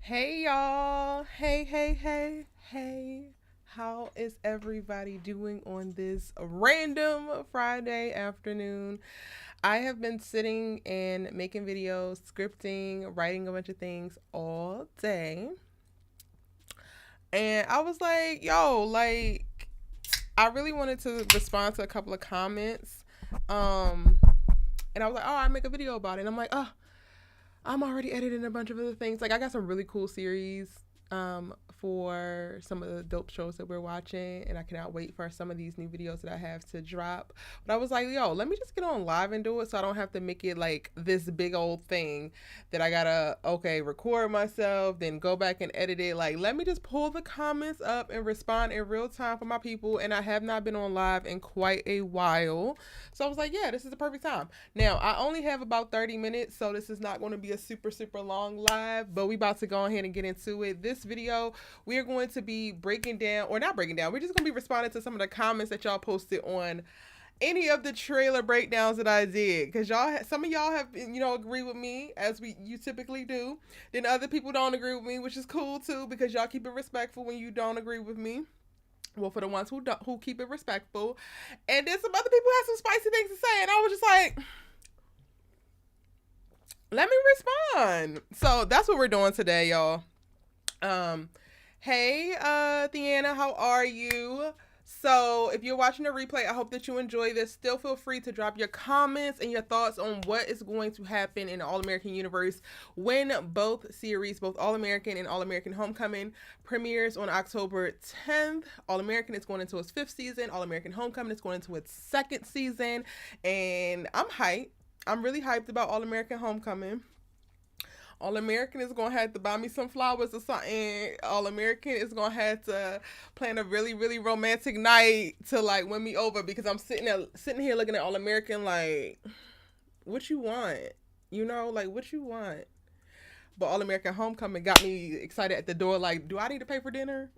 Hey y'all. Hey. How is everybody doing on this random Friday afternoon? I have been sitting and making videos, scripting, writing a bunch of things all day. And I was like, I really wanted to respond to a couple of comments. Um, and I was like, oh, I make a video about it. And I'm like, oh, I'm already editing a bunch of other things. Like I got some really cool series for some of the dope shows that we're watching, and I cannot wait for some of these new videos that I have to drop. But I was like, yo, let me just get on live and do it so I don't have to make it like this big old thing that I gotta record myself, then go back and edit it. Like let me just pull the comments up and respond in real time for my people. And I have not been on live in quite a while. So I was like, yeah, this is the perfect time. Now, I only have about 30 minutes, so this is not going to be a super long live, but we about to go ahead and get into it. This video, we are going to be breaking down, or not breaking down, we're just going to be responding to some of the comments that y'all posted on any of the trailer breakdowns that I did, because some of y'all have agree with me as you typically do. Then other people don't agree with me, which is cool too, because y'all keep it respectful when you don't agree with me. Well, for the ones who keep it respectful. And then some other people had some spicy things to say, and I was just like, let me respond. So that's what we're doing today, y'all. Um, hey, Theana, how are you? So if you're watching the replay, I hope that you enjoy this. Still feel free to drop your comments and your thoughts on what is going to happen in the All-American universe when both series, both All-American and All-American Homecoming, premieres on October 10th. All-American is going into its 5th season. All-American Homecoming is going into its 2nd season. And I'm hyped. I'm really hyped about All-American Homecoming. All American is gonna have to buy me some flowers or something. All American is gonna have to plan a really romantic night to like win me over, because I'm sitting here looking at All American like, what you want? Like what you want? But All American Homecoming got me excited at the door. Like, do I need to pay for dinner?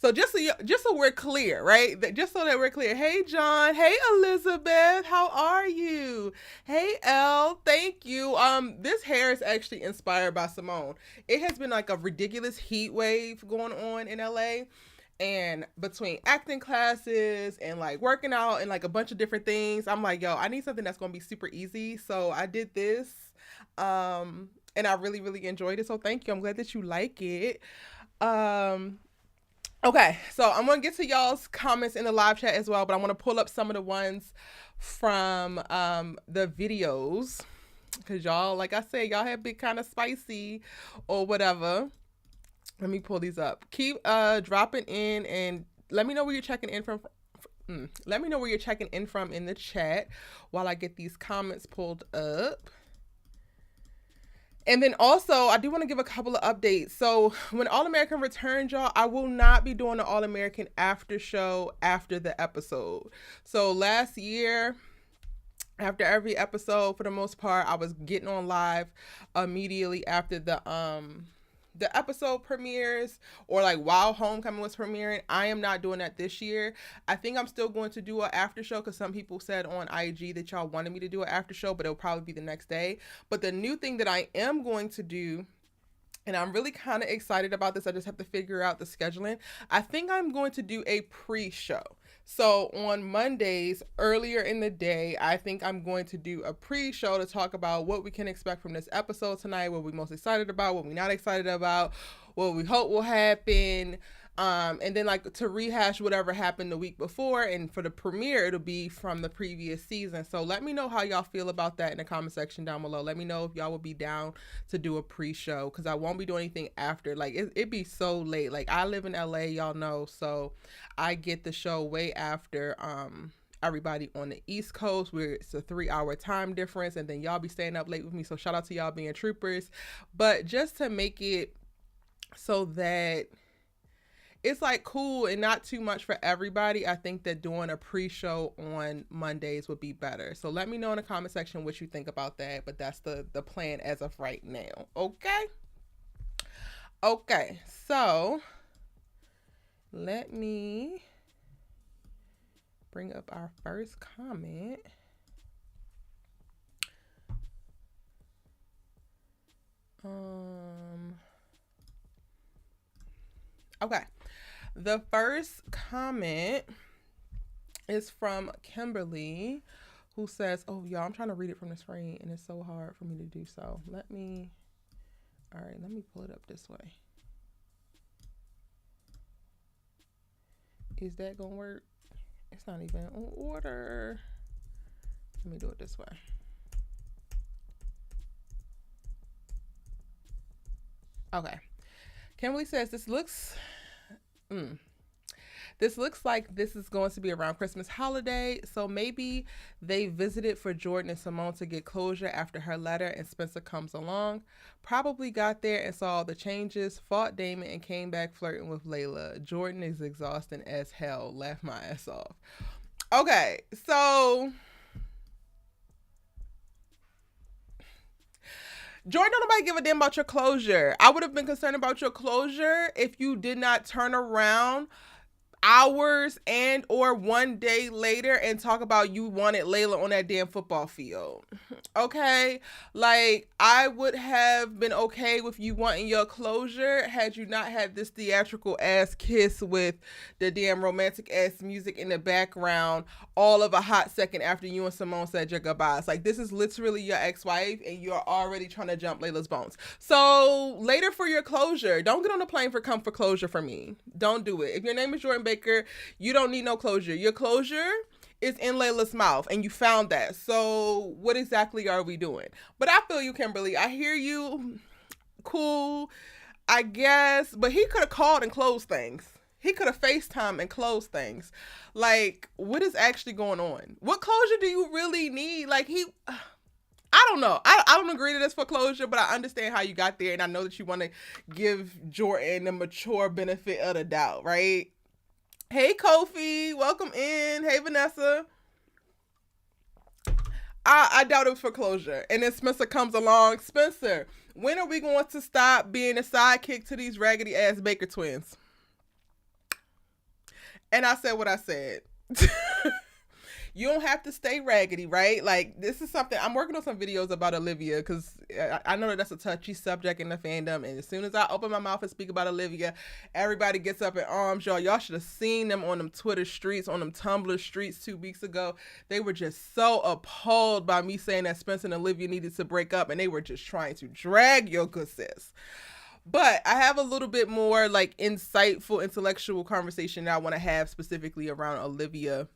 So just so we're clear, right? Just so that we're clear. Hey John, hey Elizabeth, how are you? Hey Elle, thank you. This hair is actually inspired by Simone. It has been like a ridiculous heat wave going on in LA, and between acting classes and like working out and like a bunch of different things, I'm like, yo, I need something that's gonna be super easy. So I did this, and I really enjoyed it. So thank you. I'm glad that you like it. Um, Okay, so I'm gonna get to y'all's comments in the live chat as well, but I want to pull up some of the ones from the videos, because y'all, like I said, y'all have been kind of spicy or whatever. Let me pull these up. Keep dropping in and let me know where you're checking in from. Let me know where you're checking in from in the chat while I get these comments pulled up. And then also, I do want to give a couple of updates. So when All American returns, y'all, I will not be doing the All American after show after the episode. So last year, after every episode, for the most part, I was getting on live immediately after the episode premieres, or like while Homecoming was premiering. I am not doing that this year. I think I'm still going to do an after show, because some people said on IG that y'all wanted me to do an after show, but it'll probably be the next day. But the new thing that I am going to do, and I'm really kind of excited about this, I just have to figure out the scheduling. I think I'm going to do a pre-show. So on Mondays, earlier in the day, I think I'm going to do a pre-show to talk about what we can expect from this episode tonight, what we're most excited about, what we're not excited about, what we hope will happen. And then like to rehash whatever happened the week before, and for the premiere it'll be from the previous season. So let me know how y'all feel about that in the comment section down below. Let me know if y'all would be down to do a pre-show, because I won't be doing anything after. Like it'd be so late. Like I live in LA, y'all know, so I get the show way after everybody on the East Coast, where it's a 3-hour time difference, and then y'all be staying up late with me. So shout out to y'all being troopers. But just to make it so that it's like cool and not too much for everybody, I think that doing a pre-show on Mondays would be better. So let me know in the comment section what you think about that. But that's the plan as of right now. Okay, so let me bring up our first comment. Okay. The first comment is from Kimberly, who says, oh, y'all, I'm trying to read it from the screen, and it's so hard for me to do so. Let me pull it up this way. Is that going to work? It's not even in order. Let me do it this way. Okay. Kimberly says, this looks like this is going to be around Christmas holiday, so maybe they visited for Jordan and Simone to get closure after her letter, and Spencer comes along. Probably got there and saw all the changes, fought Damon, and came back flirting with Layla. Jordan is exhausting as hell. Laugh my ass off. Okay, so Jordan, don't nobody give a damn about your closure. I would have been concerned about your closure if you did not turn around hours and or one day later and talk about you wanted Layla on that damn football field. Okay? Like, I would have been okay with you wanting your closure had you not had this theatrical ass kiss with the damn romantic ass music in the background all of a hot second after you and Simone said your goodbyes. Like, this is literally your ex-wife and you're already trying to jump Layla's bones. So later for your closure, don't get on the plane for come for closure for me. Don't do it. If your name is Jordan Baker, you don't need no closure. Your closure is in Layla's mouth and you found that. So what exactly are we doing? But I feel you, Kimberly. I hear you. Cool, I guess. But he could have called and closed things. He could have FaceTime and closed things. Like, what is actually going on? What closure do you really need? Like, I don't know. I don't agree to this for closure, but I understand how you got there. And I know that you want to give Jordan the mature benefit of the doubt, right? Hey, Kofi. Welcome in. Hey, Vanessa. I doubt it was for closure. And then Spencer comes along. Spencer, when are we going to stop being a sidekick to these raggedy ass Baker twins? And I said what I said. You don't have to stay raggedy, right? Like, this is something, I'm working on some videos about Olivia because I know that that's a touchy subject in the fandom. And as soon as I open my mouth and speak about Olivia, everybody gets up in arms, y'all. Y'all should have seen them on them Twitter streets, on them Tumblr streets 2 weeks ago. They were just so appalled by me saying that Spencer and Olivia needed to break up, and they were just trying to drag your good sis. But I have a little bit more like insightful, intellectual conversation that I want to have specifically around Olivia.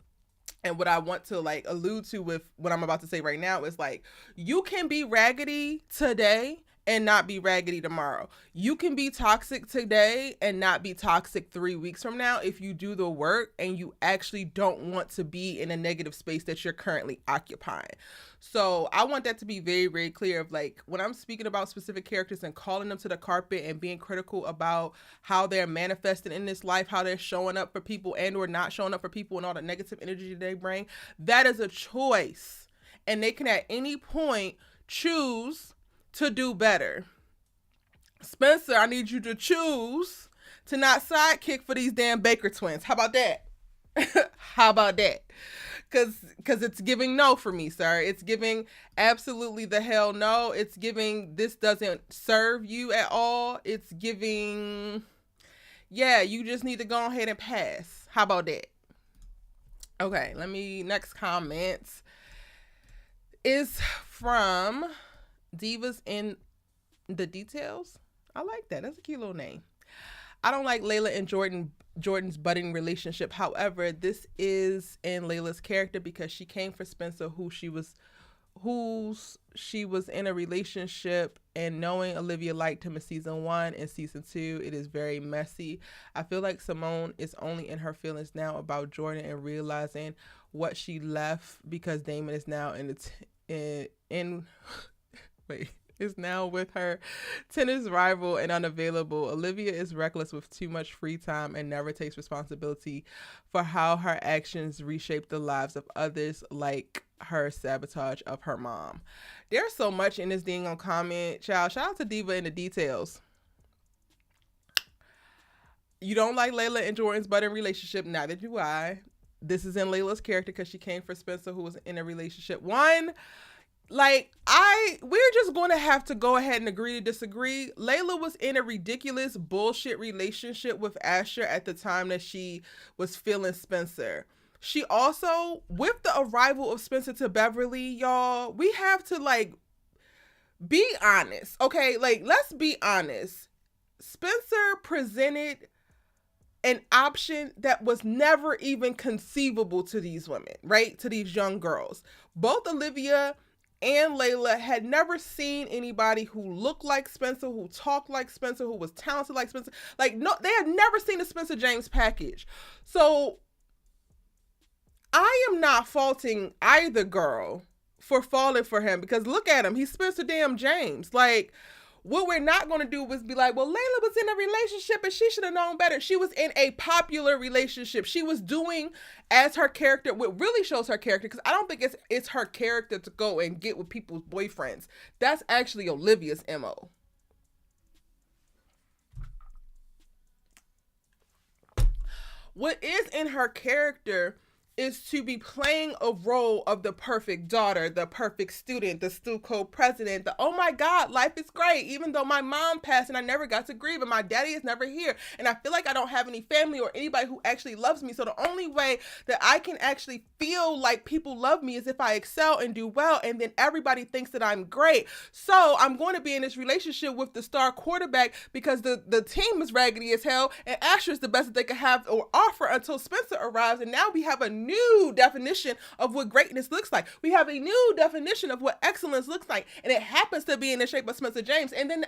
And what I want to like allude to with what I'm about to say right now is like, you can be raggedy today and not be raggedy tomorrow. You can be toxic today and not be toxic 3 weeks from now if you do the work and you actually don't want to be in a negative space that you're currently occupying. So I want that to be very, very clear of like, when I'm speaking about specific characters and calling them to the carpet and being critical about how they're manifesting in this life, how they're showing up for people and or not showing up for people and all the negative energy they bring, that is a choice. And they can at any point choose to do better. Spencer, I need you to choose to not sidekick for these damn Baker twins. How about that? How about that? Because it's giving no for me, sir. It's giving absolutely the hell no. It's giving this doesn't serve you at all. It's giving, yeah, you just need to go ahead and pass. How about that? Okay, next comment is from Divas in the Details. I like that. That's a cute little name. I don't like Layla and Jordan's budding relationship. However, this is in Layla's character because she came for Spencer, who she was in a relationship, and knowing Olivia liked him in season 1 and season 2, it is very messy. I feel like Simone is only in her feelings now about Jordan and realizing what she left because Damon is now is now with her tennis rival and unavailable. Olivia is reckless with too much free time and never takes responsibility for how her actions reshape the lives of others, like her sabotage of her mom. There's so much in this dang on comment, child. Shout out to Diva in the Details. You don't like Layla and Jordan's budding relationship, neither do I. This is in Layla's character because she came for Spencer, who was in a relationship. One, Like, we're just going to have to go ahead and agree to disagree. Layla was in a ridiculous bullshit relationship with Asher at the time that she was feeling Spencer. She also, with the arrival of Spencer to Beverly, y'all, we have to, like, be honest. Okay, like, let's be honest. Spencer presented an option that was never even conceivable to these women, right? To these young girls. Both Olivia and Layla had never seen anybody who looked like Spencer, who talked like Spencer, who was talented like Spencer. Like, no, they had never seen a Spencer James package. So I am not faulting either girl for falling for him, because look at him. He's Spencer damn James. Like, what we're not going to do is be like, well, Layla was in a relationship and she should have known better. She was in a popular relationship. She was doing as her character, what really shows her character, because I don't think it's her character to go and get with people's boyfriends. That's actually Olivia's MO. What is in her character is to be playing a role of the perfect daughter, the perfect student, the Stuco president, the, oh my God, life is great. Even though my mom passed and I never got to grieve and my daddy is never here. And I feel like I don't have any family or anybody who actually loves me. So the only way that I can actually feel like people love me is if I excel and do well. And then everybody thinks that I'm great. So I'm going to be in this relationship with the star quarterback because the team is raggedy as hell and Asher is the best that they could have or offer until Spencer arrives. And now we have a new definition of what greatness looks like. We have a new definition of what excellence looks like. And it happens to be in the shape of Spencer James. And then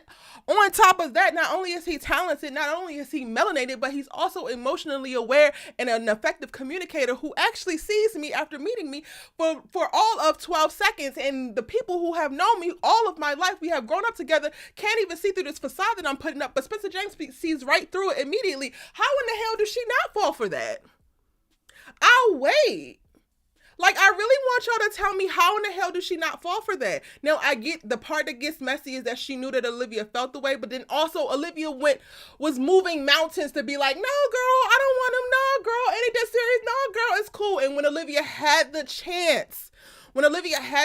on top of that, not only is he talented, not only is he melanated, but he's also emotionally aware and an effective communicator who actually sees me after meeting me for all of 12 seconds. And the people who have known me all of my life, we have grown up together, can't even see through this facade that I'm putting up. But Spencer James sees right through it immediately. How in the hell does she not fall for that? I'll wait. Like, I really want y'all to tell me how in the hell did she not fall for that? Now, I get the part that gets messy is that she knew that Olivia felt the way, but then also Olivia was moving mountains to be like, no, girl, I don't want him. No, girl, ain't it that serious? No, girl, it's cool. And when Olivia had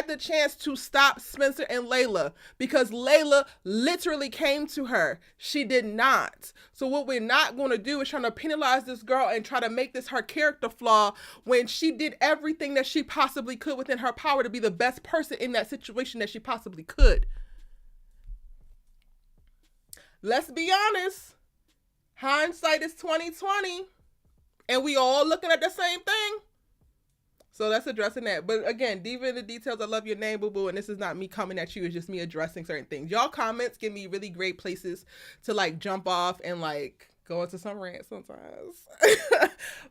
the chance to stop Spencer and Layla, because Layla literally came to her, she did not. So what we're not going to do is trying to penalize this girl and try to make this her character flaw when she did everything that she possibly could within her power to be the best person in that situation that she possibly could. Let's be honest. Hindsight is 2020, and we all looking at the same thing. So that's addressing that. But again, diva in the details, I love your name, boo-boo. And this is not me coming at you. It's just me addressing certain things. Y'all comments give me really great places to like jump off and like go into some rant sometimes.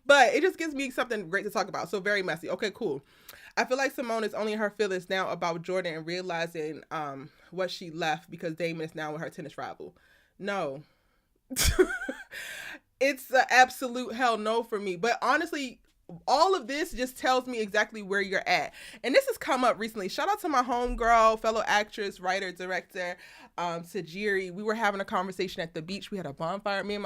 But it just gives me something great to talk about. So very messy. Okay, cool. I feel like Simone is only in her feelings now about Jordan and realizing what she left because Damon is now with her tennis rival. No. It's an absolute hell no for me. But honestly, all of this just tells me exactly where you're at. And this has come up recently. Shout out to my homegirl, fellow actress, writer, director, Sajiri. We were having a conversation at the beach. We had a bonfire. Me and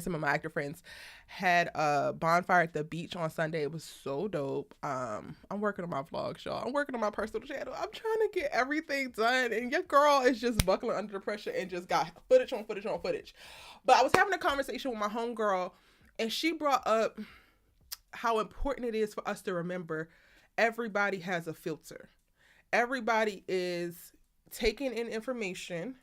some of my actor friends had a bonfire at the beach on Sunday. It was so dope. I'm working on my vlogs, y'all. I'm working on my personal channel. I'm trying to get everything done. And your girl is just buckling under the pressure and just got footage on footage on footage. But I was having a conversation with my homegirl, and she brought up how important it is for us to remember everybody has a filter. Everybody is taking in information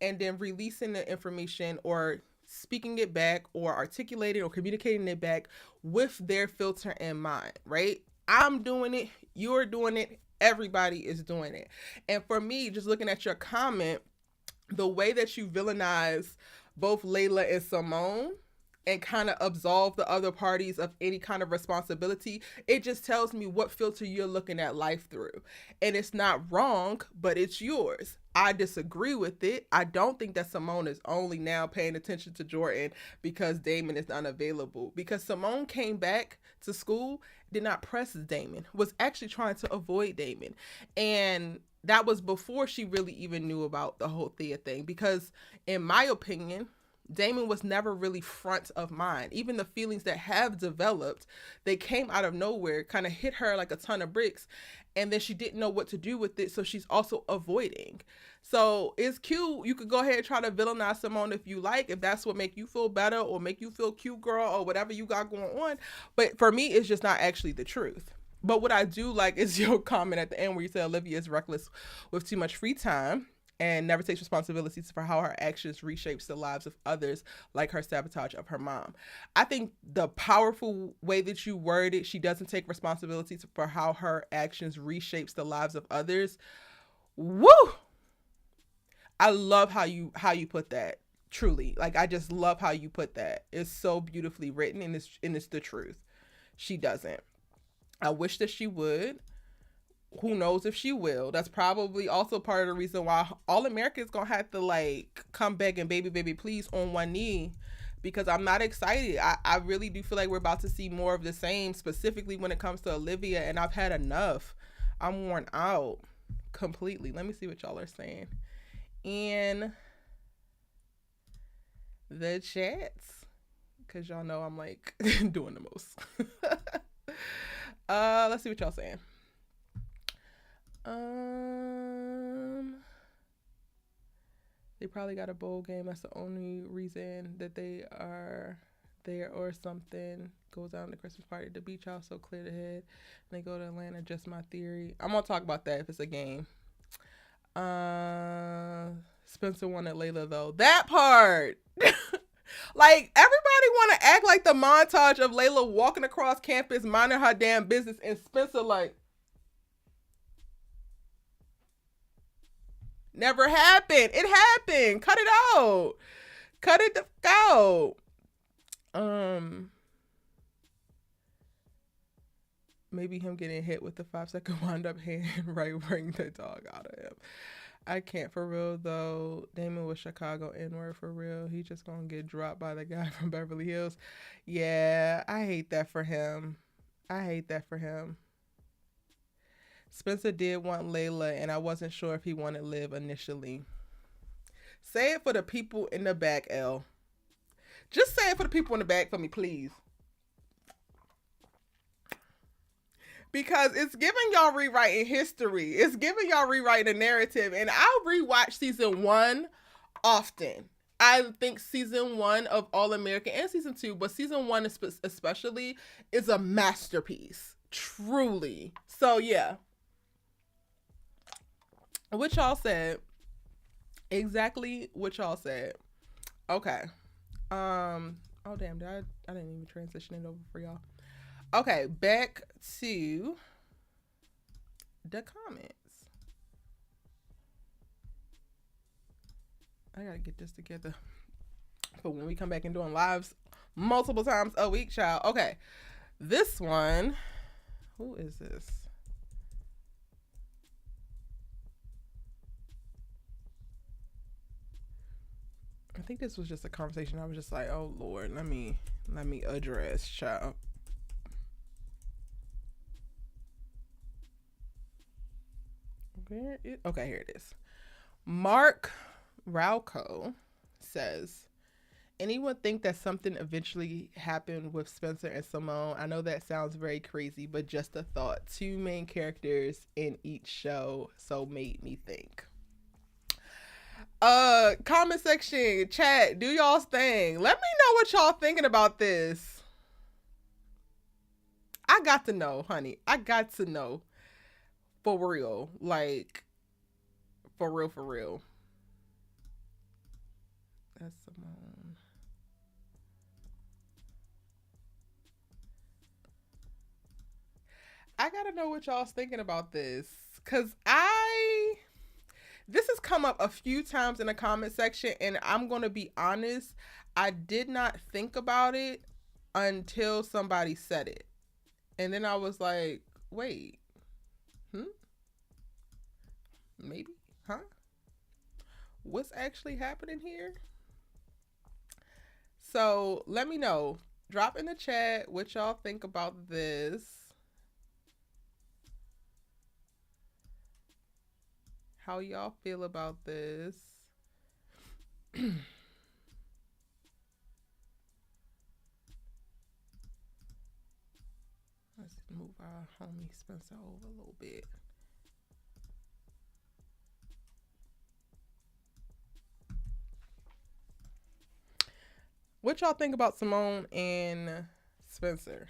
and then releasing the information or speaking it back or articulating or communicating it back with their filter in mind, right? I'm doing it. You're doing it. Everybody is doing it. And for me, just looking at your comment, the way that you villainize both Layla and Simone and kind of absolve the other parties of any kind of responsibility, it just tells me what filter you're looking at life through. And it's not wrong, but it's yours. I disagree with it. I don't think that Simone is only now paying attention to Jordan because Damon is unavailable. Because Simone came back to school, did not press Damon, was actually trying to avoid Damon. And that was before she really even knew about the whole Thea thing. Because in my opinion, Damon was never really front of mind. Even the feelings that have developed, they came out of nowhere, kind of hit her like a ton of bricks, and then she didn't know what to do with it, so she's also avoiding. So it's cute. You could go ahead and try to villainize Simone if you like, if that's what make you feel better or make you feel cute, girl, or whatever you got going on. But for me, it's just not actually the truth. But what I do like is your comment at the end where you say Olivia is reckless with too much free time and never takes responsibilities for how her actions reshapes the lives of others, like her sabotage of her mom. I think the powerful way that you word it, she doesn't take responsibilities for how her actions reshapes the lives of others. Woo! I love how you put that. Truly, like I just love how you put that. It's so beautifully written, and it's the truth. She doesn't. I wish that she would. Who knows if she will? That's probably also part of the reason why All Americans gonna have to like come back and baby please on one knee, because I'm not excited. I really do feel like we're about to see more of the same, specifically when it comes to Olivia, and I've had enough. I'm worn out completely. Let me see what y'all are saying in the chats, because y'all know I'm like doing the most. Let's see what y'all saying. They probably got a bowl game. That's the only reason that they are there, or something goes on the Christmas party at the beach house, so clear the head. And they go to Atlanta. Just my theory. I'm gonna talk about that if it's a game. Spencer wanted Layla though. That part. Like everybody want to act like the montage of Layla walking across campus minding her damn business, and Spencer like, never happened. It happened. Cut it out. Cut it the out. Maybe him getting hit with the 5-second wind up hand right bring the dog out of him. I can't for real though. Damon was Chicago N-word for real. He just gonna get dropped by the guy from Beverly Hills. Yeah, I hate that for him. I hate that for him. Spencer did want Layla, and I wasn't sure if he wanted Liv initially. Say it for the people in the back, L. Just say it for the people in the back for me, please. Because it's giving y'all rewriting history. It's giving y'all rewriting a narrative. And I'll rewatch season 1 often. I think season 1 of All American and season 2, but season 1 especially is a masterpiece. Truly. So yeah. What y'all said. Exactly what y'all said. Okay. Oh damn, I didn't even transition it over for y'all. Okay, back to the comments. I gotta get this together for when we come back and doing lives multiple times a week, child. Okay, this one. Who is this? I think this was just a conversation. I was just like, oh Lord, let me address, child. Okay, here it is. Mark Rauco says, anyone think that something eventually happened with Spencer and Simone? I know that sounds very crazy, but just a thought. 2 main characters in each show, so made me think. Comment section, chat, do y'all's thing. Let me know what y'all thinking about this. I got to know, honey. I got to know. For real. Like, for real. That's Simone. I gotta know what y'all's thinking about this. Cause this has come up a few times in the comment section, and I'm gonna be honest, I did not think about it until somebody said it. And then I was like, wait. Maybe? Huh? What's actually happening here? So let me know. Drop in the chat what y'all think about this. How y'all feel about this. move our homie Spencer over a little bit. What y'all think about Simone and Spencer?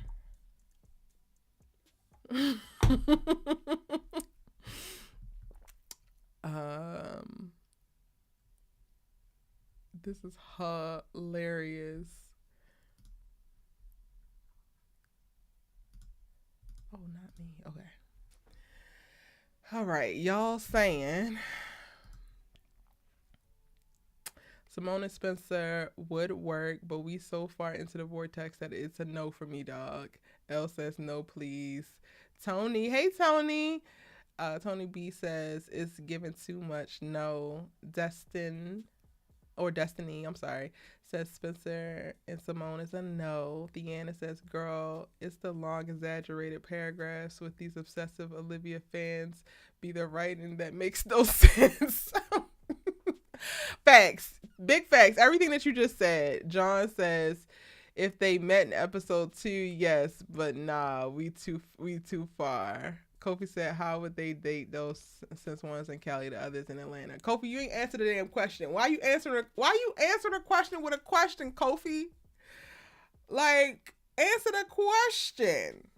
um, this is hilarious. Oh, not me. Okay. All right, y'all saying Simone and Spencer would work, but we so far into the vortex that it's a no for me, dog. L says no, please. Tony, hey Tony. Tony B says it's given too much. No. Destiny, I'm sorry, says Spencer and Simone is a no. Deanna says, girl, it's the long exaggerated paragraphs with these obsessive Olivia fans be the writing that makes no sense. Facts. Big facts. Everything that you just said. John says, if they met in episode 2, yes, but nah, we too far. Kofi said, how would they date those since one's in Cali, the other's in Atlanta? Kofi, you ain't answered the damn question. Why you answering the question with a question, Kofi? Like, answer the question.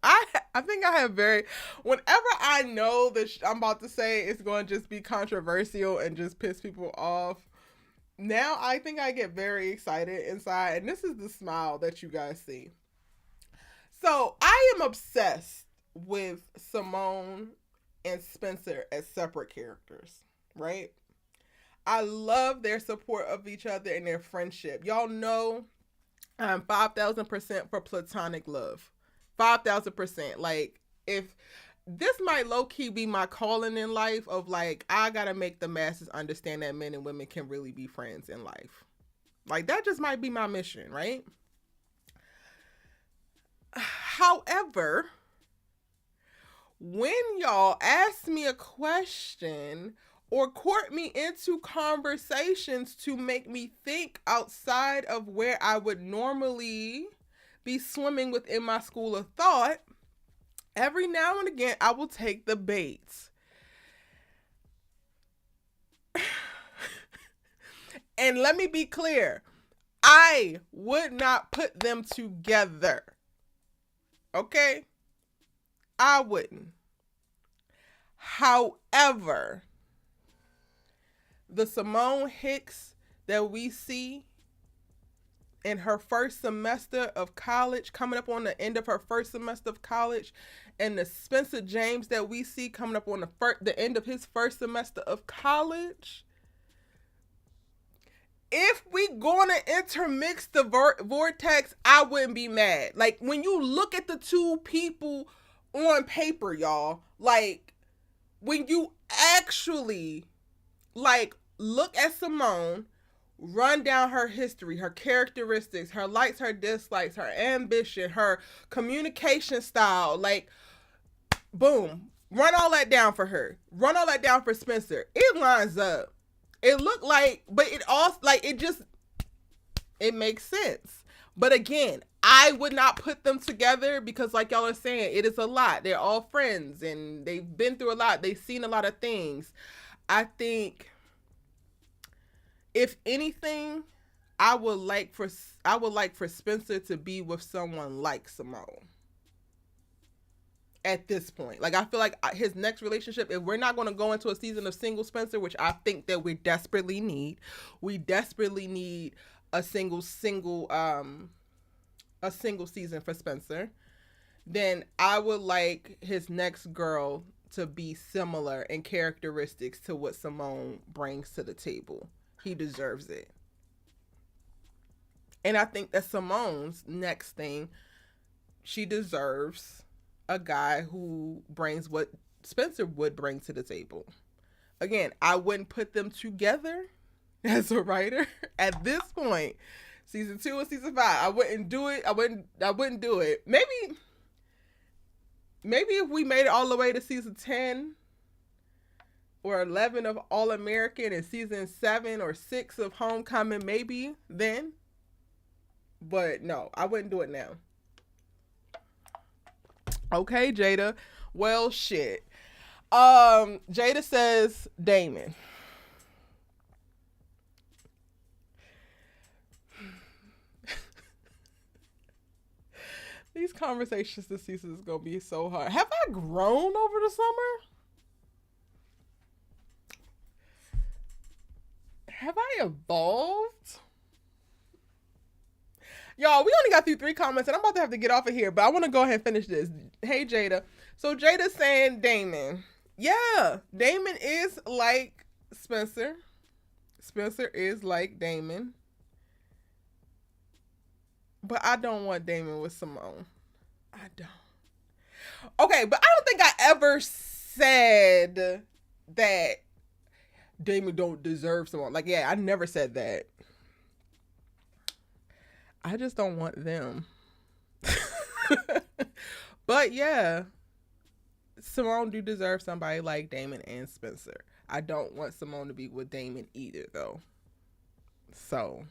I think I have whenever I know that I'm about to say it's going to just be controversial and just piss people off, now I think I get very excited inside, and this is the smile that you guys see. So I am obsessed with Simone and Spencer as separate characters, right? I love their support of each other and their friendship. Y'all know I'm 5,000% for platonic love. 5,000%. Like, if this might low-key be my calling in life of, like, I gotta make the masses understand that men and women can really be friends in life. Like, that just might be my mission, right? However, when y'all ask me a question or court me into conversations to make me think outside of where I would normally be swimming within my school of thought, every now and again, I will take the bait. And let me be clear, I would not put them together. Okay? I wouldn't. However, the Simone Hicks that we see in her first semester of college, coming up on the end of her first semester of college, and the Spencer James that we see coming up on the end of his first semester of college, if we gonna intermix the vortex, I wouldn't be mad. Like, when you look at the two people on paper, y'all, like, when you actually, like, look at Simone, run down her history, her characteristics, her likes, her dislikes, her ambition, her communication style, like, boom, run all that down for her. Run all that down for Spencer. It lines up. It looked like, but it also, like, it makes sense. But again, I would not put them together because, like y'all are saying, it is a lot. They're all friends and they've been through a lot. They've seen a lot of things. I think, if anything, I would like for Spencer to be with someone like Simone. At this point, like, I feel like his next relationship, if we're not going to go into a season of single Spencer, which I think that we desperately need a single season for Spencer, then I would like his next girl to be similar in characteristics to what Simone brings to the table. He deserves it. And I think that Simone's next thing, she deserves a guy who brings what Spencer would bring to the table. Again, I wouldn't put them together as a writer at this point. Season 2 and season 5, I wouldn't do it. I wouldn't do it. Maybe if we made it all the way to season 10, or 11 of All American and season 7 or 6 of Homecoming, maybe then. But no, I wouldn't do it now. Okay, Jada. Well, shit. Jada says Damon. These conversations this season is gonna be so hard. Have I grown over the summer? Have I evolved? Y'all, we only got through 3 comments and I'm about to have to get off of here, but I want to go ahead and finish this. Hey, Jada. So Jada's saying Damon. Yeah, Damon is like Spencer. Spencer is like Damon. But I don't want Damon with Simone. I don't. Okay, but I don't think I ever said that Damon don't deserve Simone. Like, yeah, I never said that. I just don't want them. But yeah, Simone do deserve somebody like Damon and Spencer. I don't want Simone to be with Damon either, though. So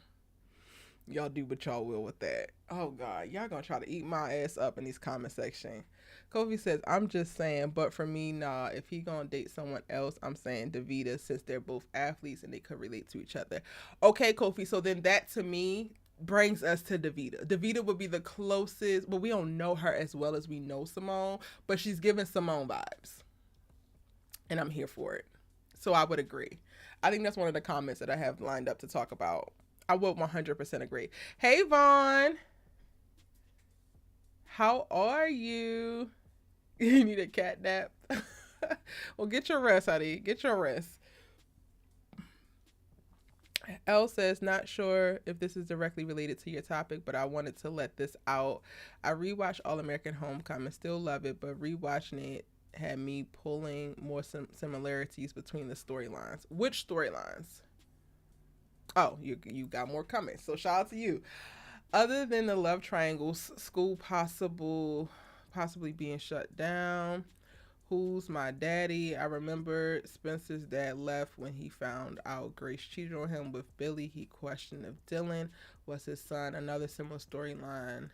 y'all do what y'all will with that. Oh God, y'all gonna try to eat my ass up in these comment section. Kofi says, I'm just saying, but for me, nah, if he gonna date someone else, I'm saying Davida, since they're both athletes and they could relate to each other. Okay, Kofi, so then that to me brings us to Davida. Davida would be the closest, but we don't know her as well as we know Simone, but she's giving Simone vibes. And I'm here for it. So I would agree. I think that's one of the comments that I have lined up to talk about. I would 100% agree. Hey, Vaughn. How are you? You need a cat nap? Well, get your rest, honey. Get your rest. Elle says, not sure if this is directly related to your topic, but I wanted to let this out. I rewatched All American Homecoming, still love it, but rewatching it had me pulling more similarities between the storylines. Which storylines? Oh, you got more coming. So shout out to you. Other than the love triangles, school possibly being shut down. Who's my daddy? I remember Spencer's dad left when he found out Grace cheated on him with Billy. He questioned if Dylan was his son. Another similar storyline.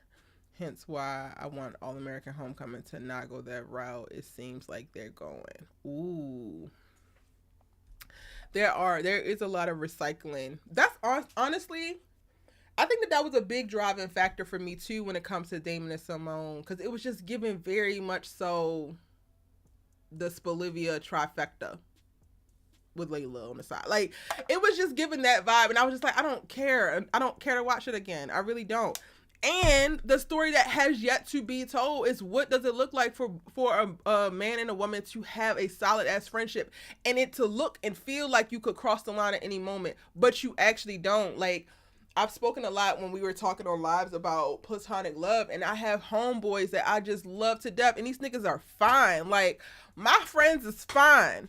Hence why I want All American Homecoming to not go that route. It seems like they're going. Ooh. There is a lot of recycling. That's honestly, I think that was a big driving factor for me too when it comes to Damon and Simone, because it was just given very much so the Spolivia trifecta with Layla on the side. Like, it was just giving that vibe, and I was just like, I don't care to watch it again. I really don't. And the story that has yet to be told is, what does it look like for a man and a woman to have a solid ass friendship, and it to look and feel like you could cross the line at any moment, but you actually don't. Like, I've spoken a lot when we were talking on lives about platonic love, and I have homeboys that I just love to death, and these niggas are fine. Like, my friends is fine.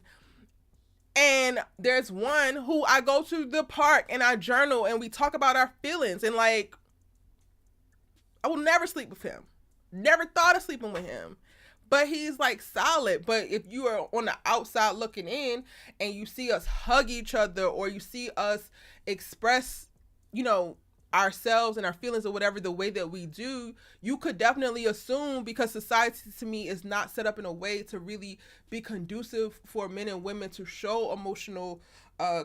And there's one who I go to the park and I journal and we talk about our feelings, and like, I will never sleep with him. Never thought of sleeping with him. But he's like solid. But if you are on the outside looking in and you see us hug each other, or you see us express, ourselves and our feelings or whatever the way that we do, you could definitely assume, because society to me is not set up in a way to really be conducive for men and women to show emotional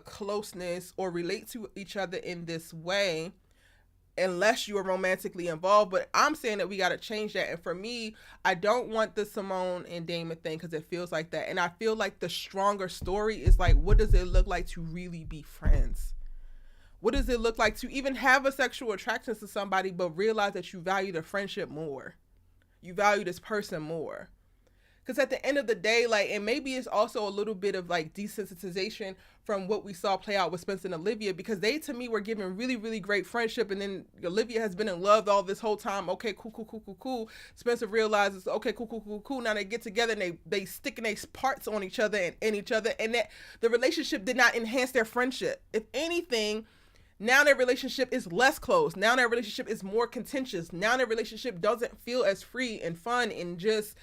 closeness or relate to each other in this way, unless you are romantically involved. But I'm saying that we got to change that. And for me, I don't want the Simone and Damon thing, because it feels like that. And I feel like the stronger story is like, what does it look like to really be friends? What does it look like to even have a sexual attraction to somebody, but realize that you value the friendship more? You value this person more. Because at the end of the day, like, and maybe it's also a little bit of like desensitization from what we saw play out with Spencer and Olivia, because they, to me, were giving really, really great friendship. And then Olivia has been in love all this whole time. Okay, cool. Spencer realizes, okay, cool. Now they get together and they sticking their parts on each other and in each other. And that the relationship did not enhance their friendship. If anything, now their relationship is less close. Now their relationship is more contentious. Now their relationship doesn't feel as free and fun and just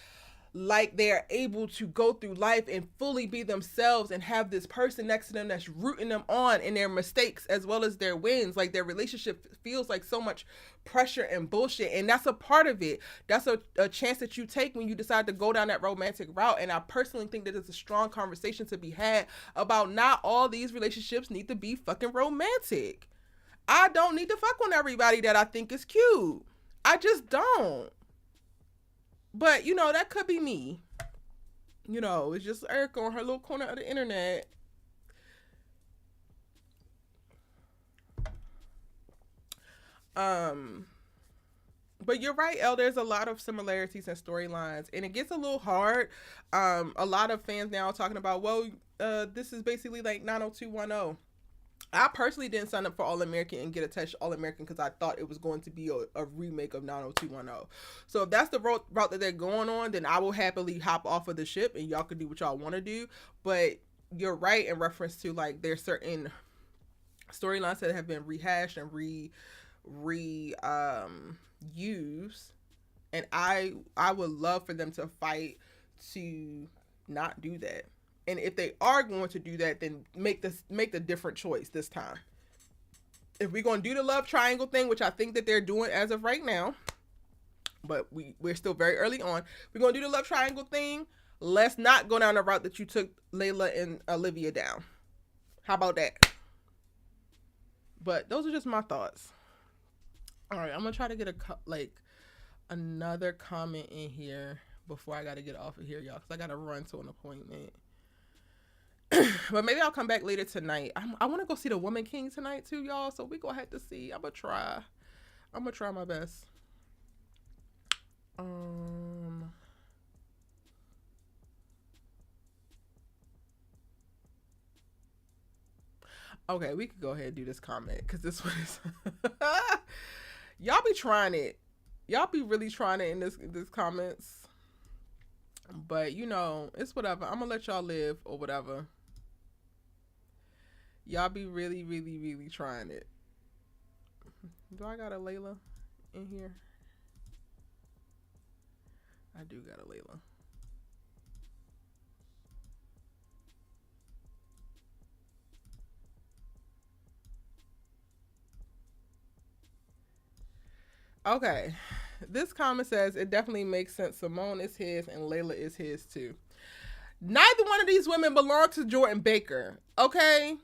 like they are able to go through life and fully be themselves and have this person next to them that's rooting them on in their mistakes as well as their wins. Like their relationship feels like so much pressure and bullshit, and that's a part of it. That's a chance that you take when you decide to go down that romantic route. And I personally think that it's a strong conversation to be had about not all these relationships need to be fucking romantic. I don't need to fuck on everybody that I think is cute. I just don't. But, you know, that could be me. You know, it's just Erica on her little corner of the internet. But you're right, Elle. There's a lot of similarities and storylines, and it gets a little hard. A lot of fans now are talking about, well, this is basically like 90210. I personally didn't sign up for All American and get attached to All American because I thought it was going to be a remake of 90210. So if that's the route that they're going on, then I will happily hop off of the ship and y'all can do what y'all want to do. But you're right in reference to like there's certain storylines that have been rehashed and used, and I would love for them to fight to not do that. And if they are going to do that, then make the different choice this time. If we're going to do the love triangle thing, which I think that they're doing as of right now, but we're still very early on. We're going to do the love triangle thing. Let's not go down the route that you took Layla and Olivia down. How about that? But those are just my thoughts. All right, I'm going to try to get another comment in here before I got to get off of here, y'all, because I got to run to an appointment. But maybe I'll come back later tonight. I want to go see The Woman King tonight too, y'all. So we go ahead to see. I'm gonna try my best. Okay, we could go ahead and do this comment because this one is y'all be trying it. Y'all be really trying it in this comments. But you know, it's whatever. I'm gonna let y'all live or whatever. Y'all be really, really, really trying it. Do I got a Layla in here? I do got a Layla. Okay. This comment says, it definitely makes sense. Simone is his and Layla is his too. Neither one of these women belong to Jordan Baker. Okay?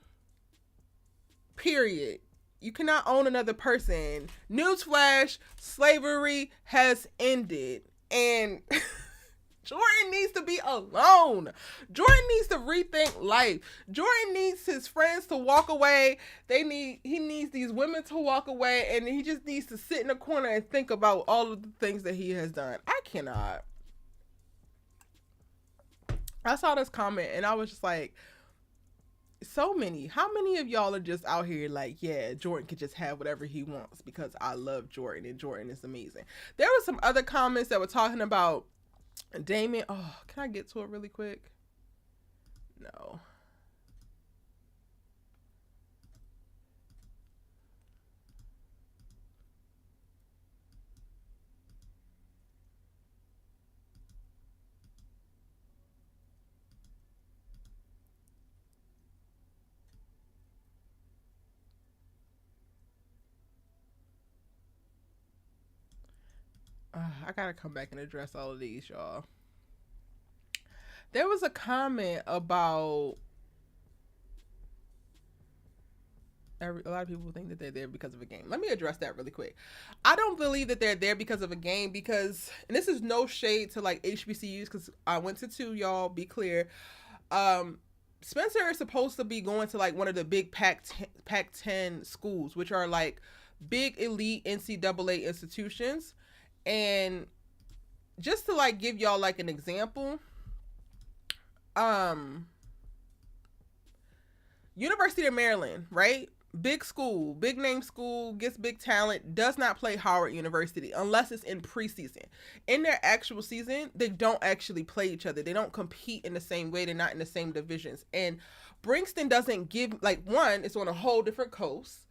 Period. You cannot own another person. Newsflash, slavery has ended. And Jordan needs to be alone. Jordan needs to rethink life. Jordan needs his friends to walk away. He needs these women to walk away, and he just needs to sit in a corner and think about all of the things that he has done. I cannot. I saw this comment and I was just like, how many of y'all are just out here like, yeah, Jordan could just have whatever he wants because I love Jordan and Jordan is amazing. There were some other comments that were talking about Damon. Oh, can I get to it really quick? No. I gotta come back and address all of these, y'all. There was a comment about a lot of people think that they're there because of a game. Let me address that really quick. I don't believe that they're there because of a game because, and this is no shade to like HBCUs because I went to two, y'all, be clear. Spencer is supposed to be going to like one of the big Pac-10 schools, which are like big elite NCAA institutions. And just to like give y'all like an example, University of Maryland, right? Big school, big name school, gets big talent, does not play Howard University unless it's in preseason. In their actual season, they don't actually play each other. They don't compete in the same way. They're not in the same divisions. And Brixton doesn't give, like, one, it's on a whole different coast.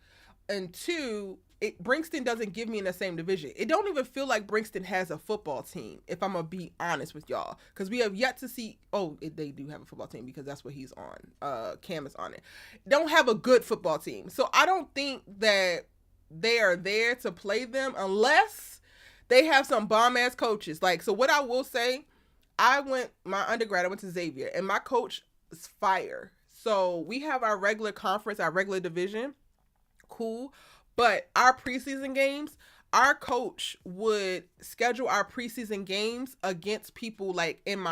And two, Brinkston doesn't give me in the same division. It don't even feel like Brinkston has a football team, if I'm gonna be honest with y'all, because we have yet to see. They do have a football team because that's what he's on. Cam is on it. Don't have a good football team, so I don't think that they are there to play them unless they have some bomb ass coaches. Like, so what I will say, my undergrad, I went to Xavier, and my coach is fire. So we have our regular conference, our regular division. Cool. But our preseason games, our coach would schedule our preseason games against people like in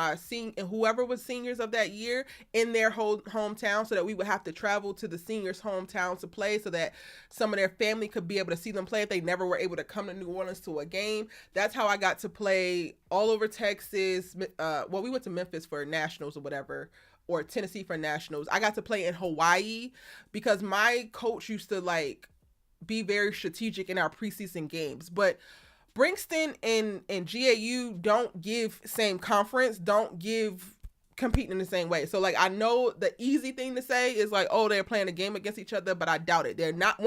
whoever was seniors of that year in their whole hometown, so that we would have to travel to the seniors' hometowns to play, so that some of their family could be able to see them play if they never were able to come to New Orleans to a game. That's how I got to play all over Texas. We went to Memphis for nationals or whatever, or Tennessee for nationals. I got to play in Hawaii because my coach used to like be very strategic in our preseason games. But Brinkston and GAU don't give same conference, don't give competing in the same way. So like, I know the easy thing to say is like, oh, they're playing a game against each other, but I doubt it. They're not in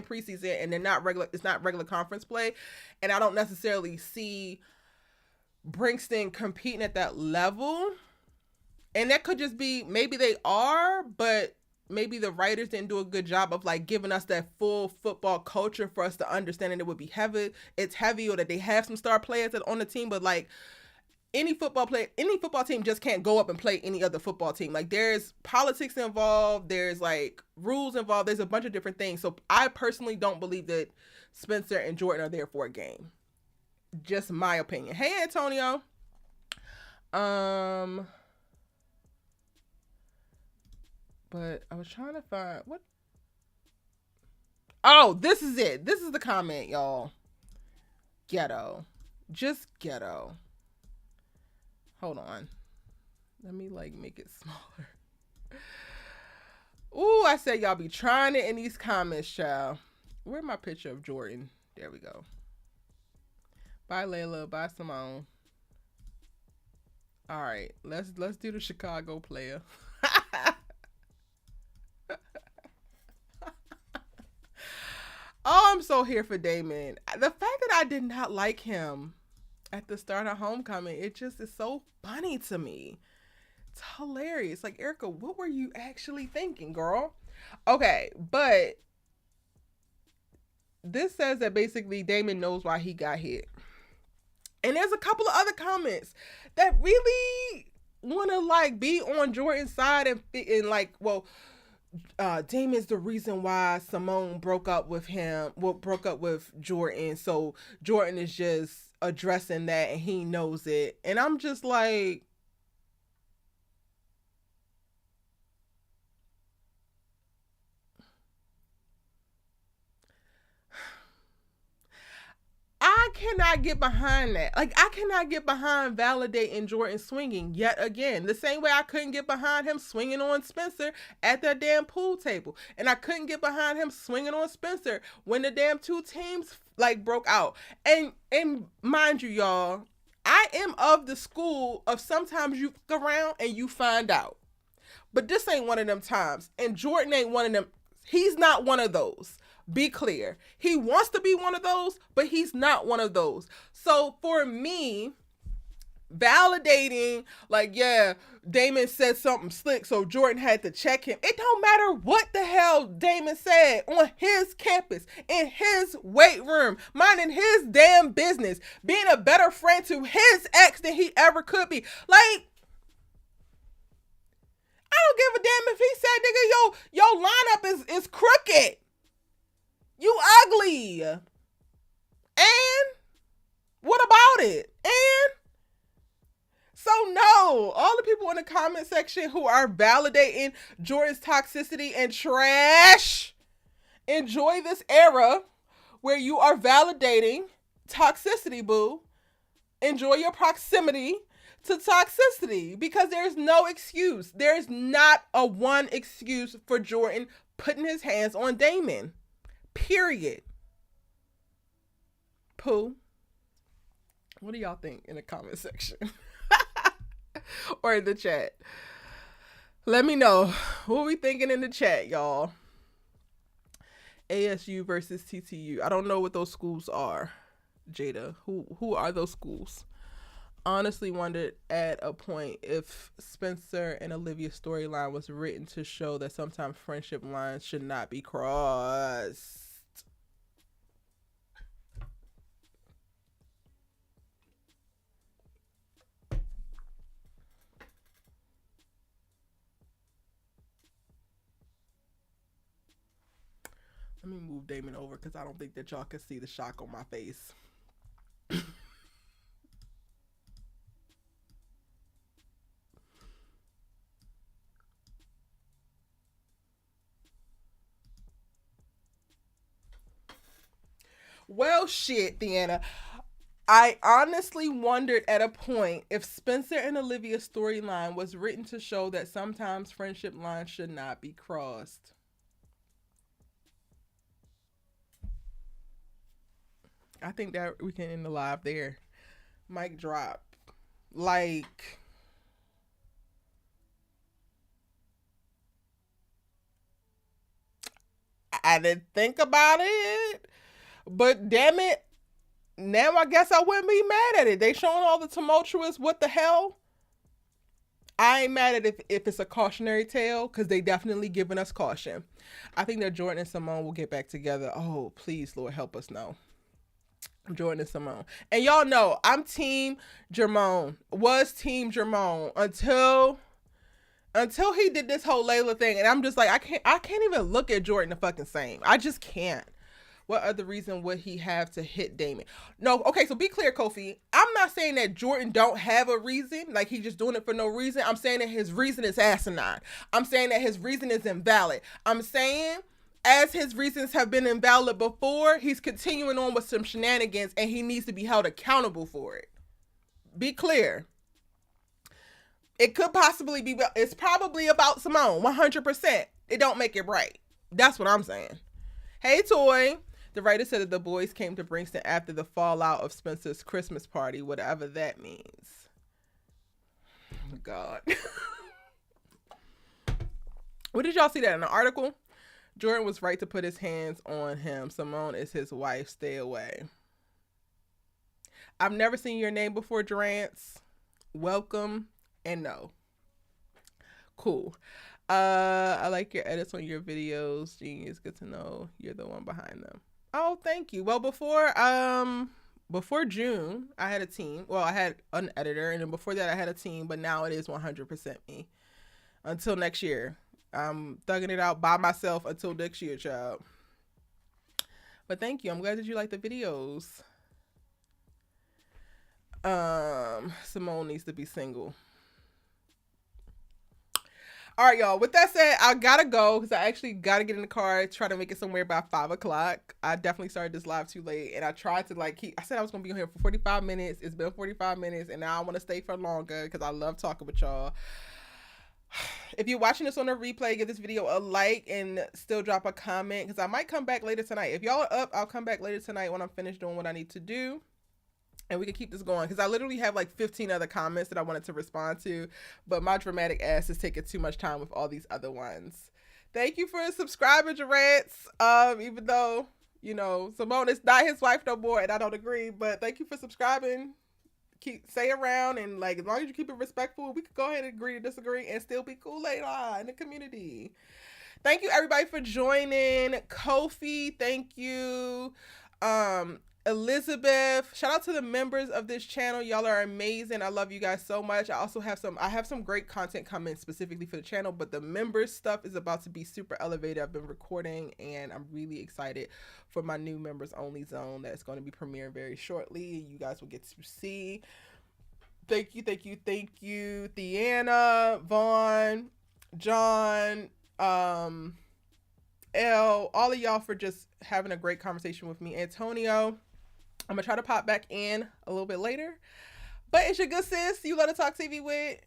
preseason, and it's not regular conference play. And I don't necessarily see Brinkston competing at that level. And that could just be, maybe they are, but maybe the writers didn't do a good job of like giving us that full football culture for us to understand that it would be heavy. It's heavy, or that they have some star players that on the team, but like any football team just can't go up and play any other football team. Like, there's politics involved, there's like rules involved, there's a bunch of different things. So I personally don't believe that Spencer and Jordan are there for a game. Just my opinion. Hey, Antonio. But I was trying to find what. Oh, this is it. This is the comment, y'all. Ghetto. Just ghetto. Hold on. Let me like make it smaller. Ooh, I said y'all be trying it in these comments, child. Where's my picture of Jordan? There we go. Bye, Layla. Bye, Simone. All right, let's do the Chicago player. Oh, I'm so here for Damon. The fact that I did not like him at the start of Homecoming, it just is so funny to me. It's hilarious. Like, Erica, what were you actually thinking, girl? Okay, but this says that basically Damon knows why he got hit. And there's a couple of other comments that really want to like be on Jordan's side and like, well, Damon's the reason why Simone broke up with Jordan. So Jordan is just addressing that and he knows it. And I'm just like, I cannot get behind that. Like, I cannot get behind validating Jordan swinging yet again. The same way I couldn't get behind him swinging on Spencer at that damn pool table. And I couldn't get behind him swinging on Spencer when the damn two teams, like, broke out. And mind you, y'all, I am of the school of sometimes you look around and you find out. But this ain't one of them times. And Jordan ain't one of them. He's not one of those. Be clear. He wants to be one of those, but he's not one of those. So for me, validating, like, yeah, Damon said something slick, so Jordan had to check him. It don't matter what the hell Damon said on his campus, in his weight room, minding his damn business, being a better friend to his ex than he ever could be. Like, I don't give a damn if he said, nigga, your lineup is crooked. You ugly. And what about it? And so no, all the people in the comment section who are validating Jordan's toxicity and trash, enjoy this era where you are validating toxicity, boo. Enjoy your proximity to toxicity, because there's no excuse. There's not a one excuse for Jordan putting his hands on Damon. Period. Pooh, what do y'all think in the comment section? Or in the chat? Let me know. What we thinking in the chat, y'all? ASU versus TTU. I don't know what those schools are, Jada. Who are those schools? Honestly wondered at a point if Spencer and Olivia's storyline was written to show that sometimes friendship lines should not be crossed. Let me move Damon over because I don't think that y'all can see the shock on my face. Well, shit, Deanna. I honestly wondered at a point if Spencer and Olivia's storyline was written to show that sometimes friendship lines should not be crossed. I think that we can end the live there. Mic drop. Like, I didn't think about it, but damn it, now I guess I wouldn't be mad at it. They showing all the tumultuous what the hell. I ain't mad at it if it's a cautionary tale because they definitely giving us caution. I think that Jordan and Simone will get back together. Oh, please, Lord, help us know. Jordan and Simone. And y'all know I'm team Jermone. Was team Jermone until he did this whole Layla thing. And I'm just like, I can't even look at Jordan the fucking same. I just can't. What other reason would he have to hit Damon? No, okay, so be clear, Kofi. I'm not saying that Jordan don't have a reason, like he's just doing it for no reason. I'm saying that his reason is asinine. I'm saying that his reason is invalid. I'm saying as his reasons have been invalid before, he's continuing on with some shenanigans and he needs to be held accountable for it. Be clear. It could possibly be, it's probably about Simone, 100%. It don't make it right. That's what I'm saying. Hey, Toy. The writer said that the boys came to Brixton after the fallout of Spencer's Christmas party, whatever that means. Oh, God. What did y'all see that in the article? Jordan was right to put his hands on him. Simone is his wife. Stay away. I've never seen your name before, Durance. Welcome and no. Cool. I like your edits on your videos. Genius. Good to know you're the one behind them. Oh, thank you. Well, before June, I had a team. Well, I had an editor, and then before that, I had a team. But now it is 100% me. Until next year, I'm thugging it out by myself until next year, child. But thank you. I'm glad that you like the videos. Simone needs to be single. All right, y'all. With that said, I gotta go because I actually gotta get in the car, try to make it somewhere by 5 o'clock. I definitely started this live too late, and I tried to I said I was gonna be on here for 45 minutes. It's been 45 minutes, and now I want to stay for longer because I love talking with y'all. If you're watching this on a replay, give this video a like and still drop a comment because I might come back later tonight. If y'all are up, I'll come back later tonight when I'm finished doing what I need to do. And we can keep this going because I literally have like 15 other comments that I wanted to respond to, but my dramatic ass is taking too much time with all these other ones. Thank you for subscribing, Jarrett's. Even though, you know, Simone is not his wife no more and I don't agree, but thank you for subscribing. Stay around and like as long as you keep it respectful, we could go ahead and agree to disagree and still be cool later in the community. Thank you everybody for joining. Kofi, thank you. Elizabeth, shout out to the members of this channel. Y'all are amazing. I love you guys so much. I have some great content coming specifically for the channel, but the members stuff is about to be super elevated. I've been recording and I'm really excited for my new members only zone that's going to be premiering very shortly. You guys will get to see. Thank you, Deanna, Vaughn, John, L, all of y'all for just having a great conversation with me. Antonio, I'm gonna try to pop back in a little bit later, but it's your good sis you love to talk TV with.